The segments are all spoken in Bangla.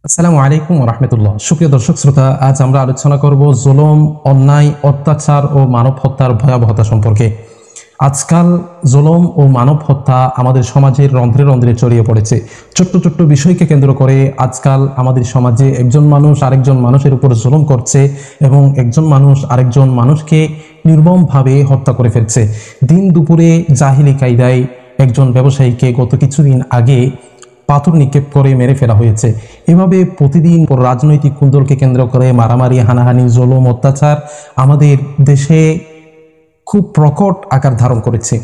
আসসালামু আলাইকুম ওয়া রাহমাতুল্লাহ। সুপ্রিয় দর্শক শ্রোতা, আজ আমরা আলোচনা করব জুলুম, অন্যায়, অত্যাচার ও মানব হত্যার ভয়াবহতা সম্পর্কে। আজকাল জুলুম ও মানব হত্যা আমাদের সমাজের রন্ধ্রে রন্ধ্রে ছড়িয়ে পড়েছে। ছোট্ট ছোট্ট বিষয়কে কেন্দ্র করে আজকাল আমাদের সমাজে একজন মানুষ আরেকজন মানুষের উপর জুলুম করছে এবং একজন মানুষ আরেকজন মানুষকে নির্মমভাবে হত্যা করে ফেলছে। দিন দুপুরে জাহিলি কায়দায় একজন ব্যবসায়ীকে গত কিছুদিন আগে পাথর নিক্ষেপ করে মেরে ফেলা হয়েছে। এভাবে প্রতিদিন রাজনৈতিক কুন্দলকে কেন্দ্র করে মারামারি, হানাহানি, জুলুম, অত্যাচার আমাদের দেশে খুব প্রকট আকার ধারণ করেছে।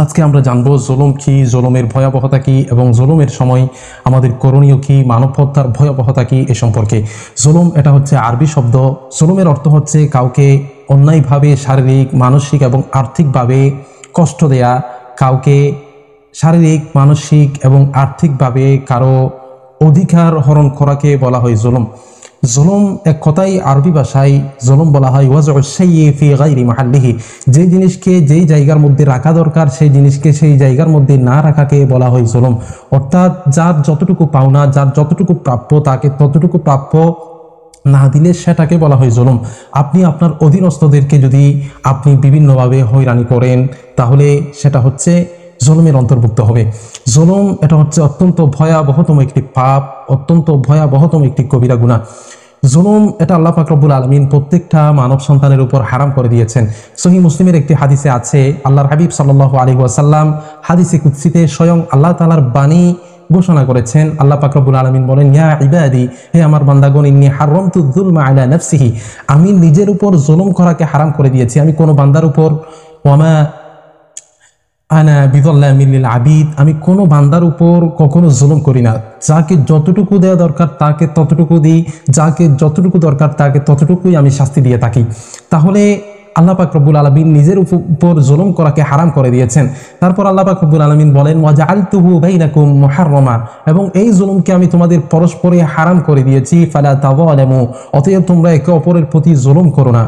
আজকে আমরা জানবো জুলুম কি, জুলুমের ভয়াবহতা কি এবং জুলুমের সময় আমাদের করণীয় কি, মানব হত্যার ভয়াবহতা কি এ সম্পর্কে। জুলুম এটা হচ্ছে আরবি শব্দ। জুলুমের অর্থ হচ্ছে কাউকে অন্যায়ভাবে শারীরিক, মানসিক এবং আর্থিকভাবে কষ্ট দেয়া, কাউকে শারীরিক, মানসিক এবং আর্থিকভাবে কারো অধিকার হরণ করাকে বলা হয় জুলুম। জুলুম এক কথায় আরবি ভাষায় জুলুম বলা হয় ওয়াজউ শাইয়ি ফি গায়রি মাহাল্লিহি। যে জিনিসকে যেই জায়গার মধ্যে রাখা দরকার সেই জিনিসকে সেই জায়গার মধ্যে না রাখাকে বলা হয় জুলুম। অর্থাৎ যার যতটুকু পাওনা, যার যতটুকু প্রাপ্য তাকে ততটুকু প্রাপ্য না দিলে সেটাকে বলা হয় জুলুম। আপনি আপনার অধীনস্থদেরকে যদি আপনি বিভিন্নভাবে হয়রানি করেন তাহলে সেটা হচ্ছে জুলুমের অন্তর্ভুক্ত হবে। জুলুম এটা হচ্ছে অত্যন্ত ভয়াবহতম একটি পাপ, অত্যন্ত ভয়াবহতম একটি কবিরা গুনাহ। জুলুম এটা আল্লাহ পাক রব্বুল আলামিন প্রত্যেকটা মানব সন্তানের উপর হারাম করে দিয়েছেন। সহিহ মুসলিমের একটি হাদিসে আছে, আল্লাহর হাবিব সাল্লাল্লাহু আলাইহি ওয়াসাল্লাম হাদিসে কুদসিতে স্বয়ং আল্লাহ তাআলার বাণী ঘোষণা করেছেন। আল্লাহ পাক রব্বুল আলামিন বলেন, ইয়া ইবাদি, হে আমার বান্দাগণ, ইন্নী হারামতু যুলমা আলা নাফসিহি, আমি নিজের উপর জুলুম করাকে হারাম করে দিয়েছি। আমি কোনো বান্দার উপর ওয়ামা আনা বিযাল্লামিল লিল আবিদ, আমি কোনো বান্দার উপর কখনো জুলুম করি না। যাকে যতটুকু দেওয়া দরকার তাকে ততটুকু দিই, যাকে যতটুকু দরকার তাকে ততটুকুই আমি শাস্তি দিয়ে থাকি। তাহলে আল্লাহ পাক রব্বুল আলামিন নিজের উপর জুলুম করাকে হারাম করে দিয়েছেন। তারপর আল্লাহ পাক রব্বুল আলামিন বলেন, ওয়া জাআলতুহু বাইনাকুম মুহাররামা, এবং এই জুলুমকে আমি তোমাদের পরস্পরে হারাম করে দিয়েছি। ফালা তাযালামু, অতএব তোমরা একে অপরের প্রতি জুলুম করো না।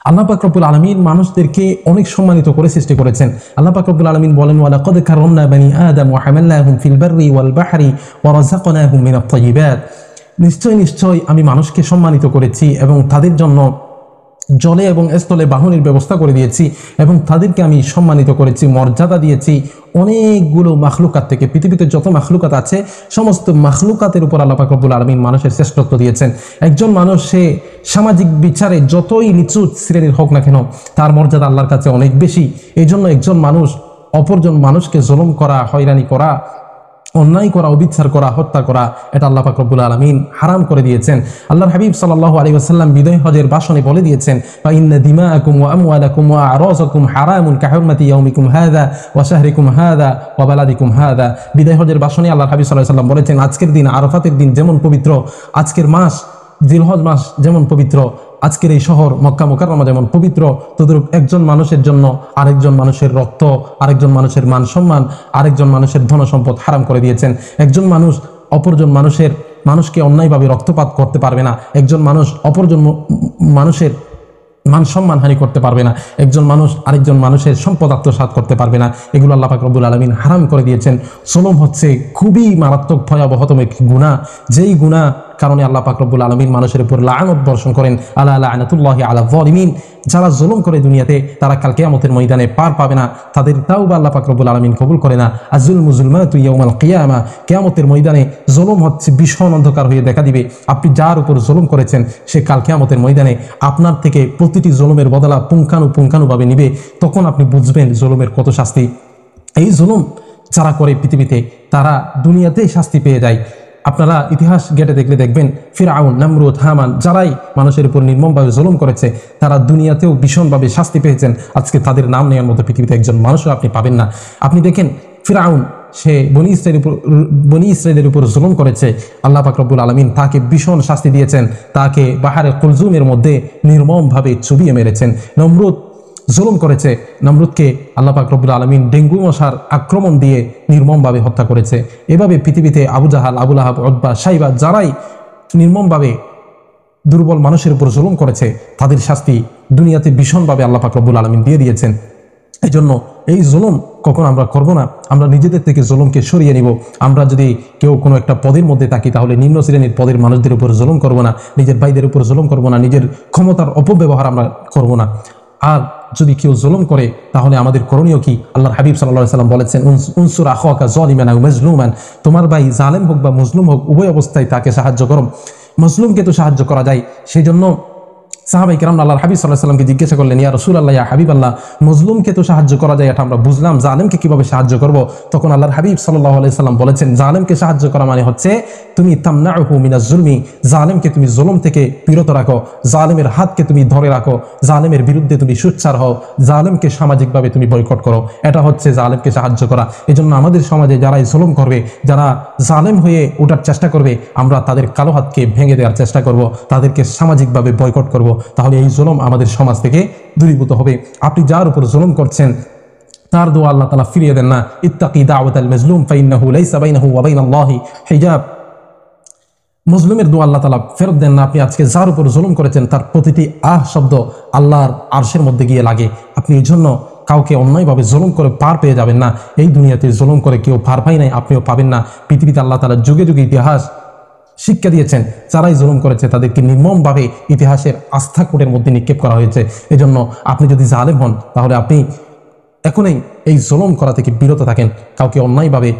আল্লাহ পাক রব্বুল আলামিন মানুষদেরকে অনেক সম্মানিত করে সৃষ্টি করেছেন। আল্লাহ পাক রব্বুল আলামিন বলেন, ওয়া লাকাদ কাররামনা বানি আদম ওয়া হামালনাহুম ফিল বাররি ওয়াল বাহরি ওয়া রাযাকনাহুম মিনাত তাইয়্যিবাত, নিশ্চয় নিশ্চয় আমি মানুষকে সম্মানিত করেছি এবং তাদের জন্য জলে এবং স্থলে বাহনের ব্যবস্থা করে দিয়েছি এবং তাদেরকে আমি সম্মানিত করেছি, মর্যাদা দিয়েছি অনেকগুলো মাখলুকাত থেকে। পৃথিবীতে যত মাখলুকাত আছে সমস্ত মাখলুকাতের উপর আল্লাহ পাক রব্বুল আলামিন মানুষের শ্রেষ্ঠত্ব দিয়েছেন। একজন মানুষ সে সামাজিক বিচারে যতই নিচু শ্রেণীর হোক না কেন তার মর্যাদা আল্লাহর কাছে অনেক বেশি। এই জন্য একজন মানুষ অপরজন মানুষকে জুলুম করা, হয়রানি করা, অন্যায় করা, অবিচার করা, হত্যা করা, এটা আল্লাহ পাক রব্বুল আলামিন হারাম করে দিয়েছেন। আল্লাহর হাবিব সাল্লাল্লাহু আলাইহি ওয়াসাল্লাম বিদায় হজের ভাষণে বলে দিয়েছেন, ফা ইন্না দিমাআকুম ওয়া আমওয়ালাকুম ওয়া আরাযাকুম হারামুন কাহুরমাতি ইয়াউমিকুম হাযা ওয়া শাহরিকুম হাযা ওয়া বালাদিকুম হাযা। বিদায় হজের ভাষণে আল্লাহর হাবিব সাল্লাল্লাহু আলাইহি ওয়াসাল্লাম বলেছেন, আজকের দিন আরাফাতের দিন যেমন পবিত্র, আজকের মাস জিলহজ মাস যেমন পবিত্র, আজকের এই শহর মক্কা মুকাররমা যেমন পবিত্র, তদ্রূপ একজন মানুষের জন্য আরেকজন মানুষের রক্ত, আরেকজন মানুষের মান সম্মান, আরেকজন মানুষের ধন সম্পদ হারাম করে দিয়েছেন। একজন মানুষ অপরজন মানুষকে অন্যায়ভাবে রক্তপাত করতে পারবে না। একজন মানুষ অপরজন মানুষের মান সম্মান হানি করতে পারবে না। একজন মানুষ আরেকজন মানুষের সম্পদ আত্মসাৎ করতে পারবে না। এগুলো আল্লাহ পাক রব্বুল আলামিন হারাম করে দিয়েছেন। জুলুম হচ্ছে খুবই মারাত্মক ভয়াবহতম একটি গুনাহ, যেই গুনাহ কারণে আল্লাহ পাক রব্বুল আলামিন মানুষের উপর লাআনত বর্ষণ করেন। আলা লাআনাতুল্লাহি আলা যালিমিন, যারা জুলুম করে দুনিয়াতে তারা কাল কিয়ামতের ময়দানে পার পাবে না, তাদের তাওবা আল্লাহ পাক রব্বুল আলামিন কবুল করে না। আয-যুলমু যুলমাতু ইয়াউমাল কিয়ামা, কিয়ামতের ময়দানে জুলুম হচ্ছে ভীষণ অন্ধকার হয়ে দেখা দিবে। আপনি যার উপর জুলুম করেছেন সে কাল কিয়ামতের ময়দানে আপনার থেকে প্রতিটি জুলুমের বদলা পুঙ্খানুপুঙ্খানুভাবে নিবে। তখন আপনি বুঝবেন জুলুমের কত শাস্তি। এই জুলুম যারা করে পৃথিবীতে তারা দুনিয়াতেই শাস্তি পেয়ে যায়। আপনারা ইতিহাস ঘেঁটে দেখলে দেখবেন ফিরআউন, নমরুদ, হামান যারাই মানুষের উপর নির্মমভাবে জুলুম করেছে তারা দুনিয়াতেও ভীষণভাবে শাস্তি পেয়েছেন। আজকে তাদের নাম নেওয়ার মতো পৃথিবীতে একজন মানুষও আপনি পাবেন না। আপনি দেখেন ফিরআউন, সে বনি ইসরাইলের উপর জুলুম করেছে, আল্লাহ পাক রব্বুল আলামিন তাকে ভীষণ শাস্তি দিয়েছেন, তাকে বাহারে কুলজুমের মধ্যে নির্মমভাবে চুবিয়ে মেরেছেন। নমরুদ জুলুম করেছে, নমরুদকে আল্লাহ পাক রব্বুল আলামিন ডেঙ্গু মশার আক্রমণ দিয়ে নির্মমভাবে হত্যা করেছে। এভাবে পৃথিবীতে আবু জাহাল, আবু লাহাব, উতবা, শাইবা যারাই নির্মমভাবে দুর্বল মানুষের উপর জুলুম করেছে তাদের শাস্তি দুনিয়াতে ভীষণভাবে আল্লাহ পাক রব্বুল আলামিন দিয়ে দিয়েছেন। এই জন্য এই জুলুম কখন আমরা করব না, আমরা নিজেদের থেকে জুলুমকে সরিয়ে নিব। আমরা যদি কেউ কোনো একটা পদের মধ্যে থাকি তাহলে নিম্ন শ্রেণীর পদের মানুষদের উপর জুলুম করব না, নিজের ভাইদের উপর জুলুম করব না, নিজের ক্ষমতার অপব্যবহার আমরা করব না। আর যদি কেউ জুলুম করে তাহলে আমাদের করণীয় কি? আল্লাহর হাবিব সাল্লাল্লাহু আলাইহি ওয়াসাল্লাম বলেছেন, উনসুর আখাকা যালিমান আও মাজলুমান, তোমার ভাই জালেম হোক বা মজলুম হোক উভয় অবস্থায় তাকে সাহায্য করো। মজলুমকে তো সাহায্য করা যায়, সেই জন্য সাহাবায়ে কেরাম আল্লাহর হাবিব সাল্লাল্লাহু আলাইহি ওয়াসাল্লামকে জিজ্ঞাসা করলেন, ইয়া রাসূলুল্লাহ, ইয়া হাবিবাল্লাহ, মজলুমকে তো সাহায্য করা যায়, এটা আমরা বুঝলাম, জালেমকে কিভাবে সাহায্য করব? তখন আল্লাহর হাবিব সাল্লাল্লাহু আলাইহি ওয়াসাল্লাম বলেছেন, জালেমকে সাহায্য করা মানে হচ্ছে তুমি তামনাউহু মিনাজ জুলমি, জালেমকে তুমি জুলুম থেকে বিরত রাখো, জালেমের হাতকে তুমি ধরে রাখো, জালেমের বিরুদ্ধে তুমি সোচ্চার হও, জালেমকে সামাজিকভাবে তুমি বয়কট করো। এটা হচ্ছে জালেমকে সাহায্য করা। এজন্য আমাদের সমাজে যারা এই জুলুম করবে, যারা জালেম হয়ে ওঠার চেষ্টা করবে, আমরা তাদের কালো হাতকে ভেঙে দেওয়ার চেষ্টা করব, তাদেরকে সামাজিকভাবে বয়কট করব। তাহলে এই জুলুম আমাদের সমাজ থেকে দূরীভূত হবে। আপনি যার উপর জুলুম করছেন তার দোয়া আল্লাহ তাআলা ফিরিয়ে দেন না। ইত্তাকি দাওয়াতাল মাজলুম ফাইন্নাহু লাইসা বাইনাহু ওয়া বাইনাল্লাহি হিজাব। মজলুমের দোয়া আল্লাহ তাআলা ফেরত দেন না। আপনি আজকে যার উপর জুলুম করেছেন তার প্রতিটি শব্দ আল্লাহর আরশের মধ্যে গিয়ে লাগে। আপনি এই জন্য কাউকে অন্যায়ভাবে জুলুম করে পার পেয়ে যাবেন না। এই দুনিয়াতে জুলুম করে কেউ পার পায় নাই, আপনিও পাবেন না। পৃথিবীতে আল্লাহ তাআলা যুগে যুগে ইতিহাস শিক্ষা দিয়েছেন, যারাই জুলুম করেছে তাদেরকে নির্মমভাবে ইতিহাসের আস্থা কোটের মধ্যে নিক্ষেপ করা হয়েছে। এজন্য আপনি যদি জালেম হন তাহলে আপনি এখনই এই জুলুম করা থেকে বিরত থাকেন, কাউকে অন্যায়ভাবে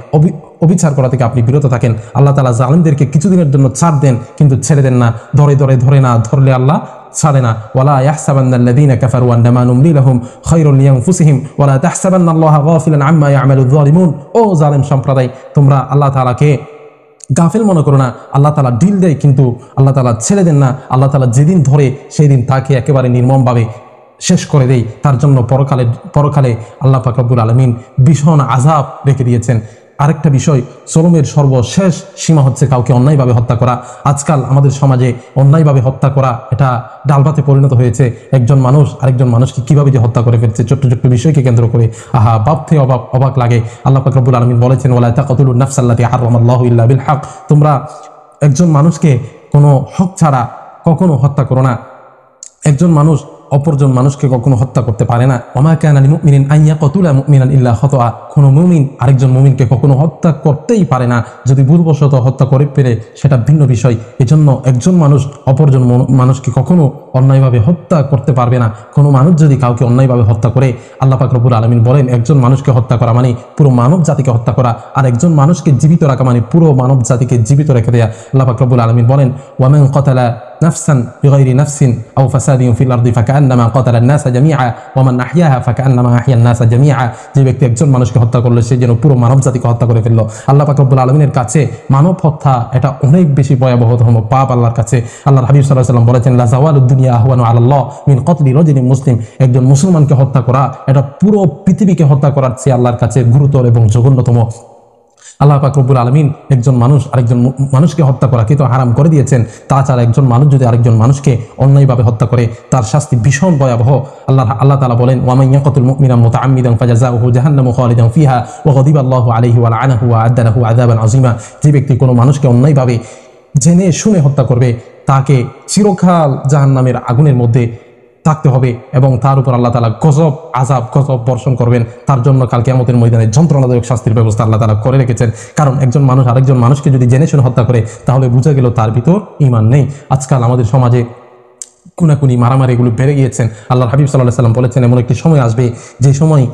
অবিচার করা থেকে আপনি বিরত থাকেন। আল্লাহ তাআলা জালেমদেরকে কিছুদিনের জন্য ছাড় দেন, কিন্তু ছেড়ে দেন না। ধরে না, ধরলে আল্লাহ ছাড়ে না। ওয়ালা ইয়াহসাবান্নাল্লাযীনা কাফারু আন্নামা নুমলি লাহুম খায়রুন লিআনফুসিহিম ওয়ালা তাহসাবান্নাল্লাহা গাফিলান আম্মা ইয়ামালুয যালিমুন। ও জালেম সম্প্রদায়, তোমরা আল্লাহ তাআলাকে গাফিল মনে করো না। আল্লাহ তাআলা ডিল দেয় কিন্তু আল্লাহ তাআলা ছেড়ে দেন না। আল্লাহ তাআলা যেদিন ধরে সেই দিন তাকে একেবারে নির্মমভাবে শেষ করে দেয়। তার জন্য পরকালে আল্লাহ পাক রব্বুল আলামিন ভীষণ আযাব রেখে দিয়েছেন। আরেকটা বিষয়, জুলুমের সর্বশেষ সীমা হচ্ছে কাউকে অন্যায়ভাবে হত্যা করা। আজকাল আমাদের সমাজে অন্যায়ভাবে হত্যা করা এটা ডালভাতে পরিণত হয়েছে। একজন মানুষ আরেকজন মানুষকে কিভাবে যে হত্যা করে ফেলছে ছোট্ট ছোট্ট বিষয়কে কেন্দ্র করে, ভাবতে অবাক লাগে। আল্লাহ পাক রব্বুল আলামিন বলেছেন, ওয়ালা তাকতুলুন নাফসাল্লাতী হারামাল্লাহু ইল্লা বিল হক, তোমরা একজন মানুষকে কোনো হক ছাড়া কখনো হত্যা করো না। একজন মানুষ অপরজন মানুষকে কখনো হত্যা করতে পারে না। ওমা কানা লিমুমিনিন আন ইয়াকতুলা মুমিনান ইল্লা খাতাআ, কোনো মুমিন আরেকজন মুমিনকে কখনো হত্যা করতেই পারে না, যদি ভুলবশত হত্যা করে পেরে সেটা ভিন্ন বিষয়। এজন্য একজন মানুষ অপরজন মানুষকে কখনো অন্যায়ভাবে হত্যা করতে পারবে না। কোনো মানুষ যদি কাউকে অন্যায়ভাবে হত্যা করে, আল্লাহ পাক রব্বুল আলামিন বলেন একজন মানুষকে হত্যা করা মানে পুরো মানব জাতিকে হত্যা করা, আর একজন মানুষকে জীবিত রাখা মানে পুরো মানব জাতিকে জীবিত রেখে দেয়া। আল্লাহ পাক রব্বুল আলামিন বলেন, ওয়া মান ক্বাতালা নাফসান বিগাইরি নাফসিন আও ফাসাদিন ফিল আরদি ফাকান্নামা ক্বাতালা আন-নাসা জামিআ ওয়া মান আহইয়াহা ফাকান্নামা আহইয়া আন-নাসা জামিআ। যে ব্যক্তি একজন মানুষকে হত্যা করলো সে যেন পুরো মানব জাতিকে হত্যা করে ফেললো। আল্লাহ পাক রব্বুল আলামিনের কাছে মানব হত্যা এটা অনেক বেশি ভয়াবহতম পাপ আল্লাহর কাছে। আল্লাহর হাবিব সাল্লাল্লাহু আলাইহি ওয়াসাল্লাম বলেছেন, লা যাওয়ালুদ দুনিয়া আহওয়ানু আলাল্লাহ মিন কতলি রাজুলিন মুসলিম। একজন মুসলমানকে হত্যা করা এটা পুরো পৃথিবীকে হত্যা করার চেয়ে আল্লাহর কাছে গুরুতর এবং জঘন্যতম। আল্লাহ পাক রব্বুল আলামিন একজন মানুষ আরেকজন মানুষকে হত্যা করা কিন্তু হারাম করে দিয়েছেন। তাছাড়া একজন মানুষ যদি আরেকজন মানুষকে অন্যায়ভাবে হত্যা করে তার শাস্তি ভীষণ ভয়াবহ। আল্লাহ তাআলা বলেন, ওয়া মান ইয়াকতুল মুমিনান মুতাআম্মিদান ফাজাযাউহু জাহান্নামু খালিদান ফিহা ওয়া গাদিবা আল্লাহু আলাইহি ওয়া লা'নাহু ওয়া আ'আদ্দা লাহু আযাবান আযীমা। যে ব্যক্তি কোনো মানুষকে অন্যায়ভাবে জেনে শুনে হত্যা করবে তাকে চিরকাল জাহান্নামের আগুনের মধ্যে থাকতে হবে এবং তার উপর আল্লাহ তাআলা গজব বর্ষণ করবেন। তার জন্য কাল কিয়ামতের ময়দানে যন্ত্রণাদায়ক শাস্তির ব্যবস্থা আল্লাহ তাআলা করে রেখেছেন। কারণ একজন মানুষ আরেকজন মানুষকে যদি জেনে শুনে হত্যা করে তাহলে বোঝা গেল তার ভিতর ঈমান নেই। আজকাল আমাদের সমাজে খুনাখুনি মারামারি এগুলো বেড়ে গিয়েছেন। আল্লাহর হাবিব সাল্লাল্লাহু আলাইহি ওয়াসাল্লাম বলেছেন, এমন একটি সময় আসবে যে সময়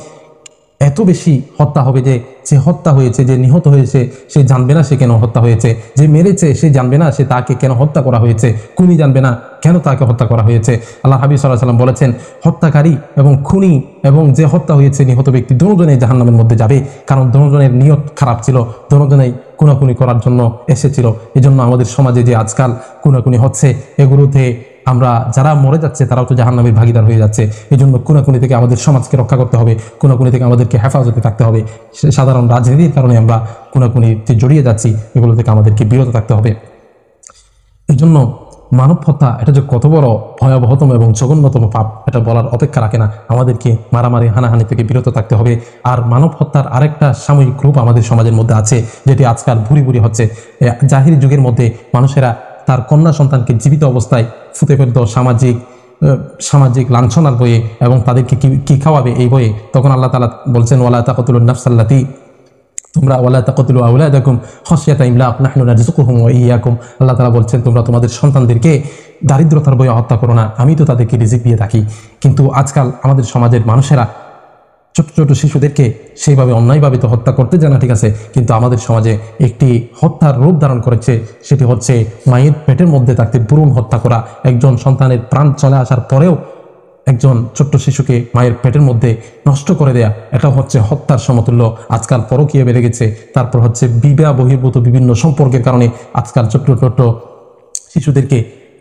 এত বেশি হত্যা হবে যে হত্যা হয়েছে, যে নিহত হয়েছে সে জানবে না সে কেন হত্যা হয়েছে, যে মেরেছে সে জানবে না সে তাকে কেন হত্যা করা হয়েছে, খুনি জানবে না কেন তাকে হত্যা করা হয়েছে। আল্লাহ হাবিব সাল্লাল্লাহু আলাইহি ওয়াসাল্লাম বলেছেন, হত্যাকারী এবং খুনি এবং যে হত্যা হয়েছে নিহত ব্যক্তি দুজনেই জাহান্নামের মধ্যে যাবে। কারণ দুজনের নিয়ত খারাপ ছিল, দুজনেই খুনাখুনি করার জন্য এসেছিল। এজন্য আমাদের সমাজে যে আজকাল খুনাখুনি হচ্ছে এগুলোতে আমরা যারা মরে যাচ্ছে তারাও তো জাহান্নামের ভাগীদার হয়ে যাচ্ছে। এই জন্য খুনাখুনি থেকে আমাদের সমাজকে রক্ষা করতে হবে, খুনাখুনি থেকে আমাদেরকে হেফাজতে থাকতে হবে। সাধারণ রাজনীতির কারণে আমরা খুনাখুনিতে জড়িয়ে যাচ্ছি, এগুলো থেকে আমাদেরকে বিরত থাকতে হবে। এই জন্য মানব হত্যা এটা যে কত বড় ভয়াবহতম এবং জঘন্যতম পাপ এটা বলার অপেক্ষা রাখে না। আমাদেরকে মারামারি হানাহানি থেকে বিরত থাকতে হবে। আর মানব হত্যার আরেকটা সাময়িক রূপ আমাদের সমাজের মধ্যে আছে, যেটি আজকাল ভুরি হচ্ছে। জাহিরি যুগের মধ্যে মানুষেরা তার কন্যা সন্তানকে জীবিত অবস্থায় ফুঁতে ফেলত সামাজিক সামাজিক লাঞ্ছনার বইয়ে এবং তাদেরকে কি খাওয়াবে এই বইয়ে, তখন আল্লাহ তাআলা বলছেন ওয়ালা তাকতুলুন নাফসাল্লাতী, তোমরা ওয়ালা তাকতুলু আওলাদাকুম খাশিয়াতা ইমলাক নাহনু নারযুকুহুম ওয়া ইয়্যাকুম, আল্লাহ তাআলা বলছেন তোমরা তোমাদের সন্তানদেরকে দারিদ্রতার বয়ে হত্যা করো না, আমি তো তাদেরকে রিজিক দিয়ে থাকি। কিন্তু আজকাল আমাদের সমাজের মানুষেরা ছোট ছোট শিশুদেরকে সেইভাবে অন্যায়ভাবে তো হত্যা করতে জানা, ঠিক আছে, কিন্তু আমাদের সমাজে একটি হত্যার রূপ ধারণ করেছে, সেটি হচ্ছে মায়ের পেটের মধ্যে থাকতে ভ্রূণ হত্যা করা। একজন সন্তানের প্রাণ চলে আসার পরেও একজন ছোট্ট শিশুকে মায়ের পেটের মধ্যে নষ্ট করে দেয়া, এটা হচ্ছে হত্যার সমতুল্য। আজকাল পরকীয়া বেড়ে গেছে, তারপর হচ্ছে বিবাহ বহির্ভূত বিভিন্ন সম্পর্কের কারণে আজকাল ছোট্ট ছোট্ট শিশুদেরকে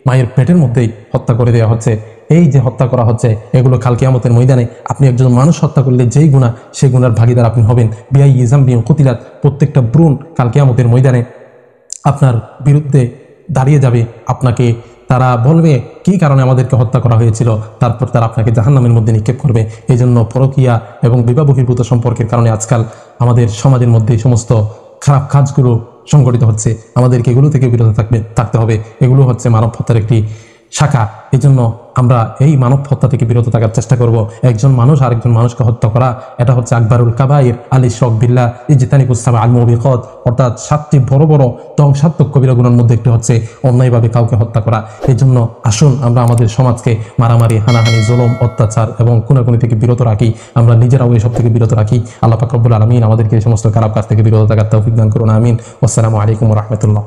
মায়ের পেটের মধ্যেই হত্যা করে দেওয়া হচ্ছে। এই যে হত্যা করা হচ্ছে, এগুলো কাল কিয়ামতের ময়দানে আপনি একজন মানুষ হত্যা করলে যেই গুনাহ, সেই গুনার ভাগীদার আপনি হবেন। বিআই জামবিন কুতিলাত, প্রত্যেকটা ভ্রূণ কাল কিয়ামতের ময়দানে আপনার বিরুদ্ধে দাঁড়িয়ে যাবে। আপনাকে তারা বলবে কি কারণে আমাদেরকে হত্যা করা হয়েছিল, তারপর তারা আপনাকে জাহান্নামের মধ্যে নিক্ষেপ করবে। এই জন্য পরকীয়া এবং বিবাহ বহির্ভূত সম্পর্কের কারণে আজকাল আমাদের সমাজের মধ্যে এই সমস্ত খারাপ কাজগুলো সংঘটিত হচ্ছে। আমাদেরকে এগুলো থেকে বিরত থাকতে হবে। এগুলো হচ্ছে মানব হত্যার একটি শাখা। এই জন্য আমরা এই মানব হত্যা থেকে বিরত থাকার চেষ্টা করব। একজন মানুষ আরেকজন মানুষকে হত্যা করা, এটা হচ্ছে আকবারুল কাবাইর আল ইশরাক বিল্লাহ ইজতানিবুস সাবআল মুবিকাত, অর্থাৎ 7টি বড় বড় ধ্বংসাত্মক কবিরা গুনাহের মধ্যে একটি হচ্ছে অন্যায়ভাবে কাউকে হত্যা করা। এই জন্য আসুন আমরা আমাদের সমাজকে মারামারি, হানাহানি, জুলুম, অত্যাচার এবং খুনাখুনি থেকে বিরত রাখি। আমরা নিজেরাও এসব থেকে বিরত রাখি। আল্লাহ পাক রব্বুল আলামিন আমাদেরকে এই সমস্ত খারাপ কাজ থেকে বিরত থাকার তৌফিক দান করুন। আমিন। আসসালামু আলাইকুম ওয়া রাহমাতুল্লাহ।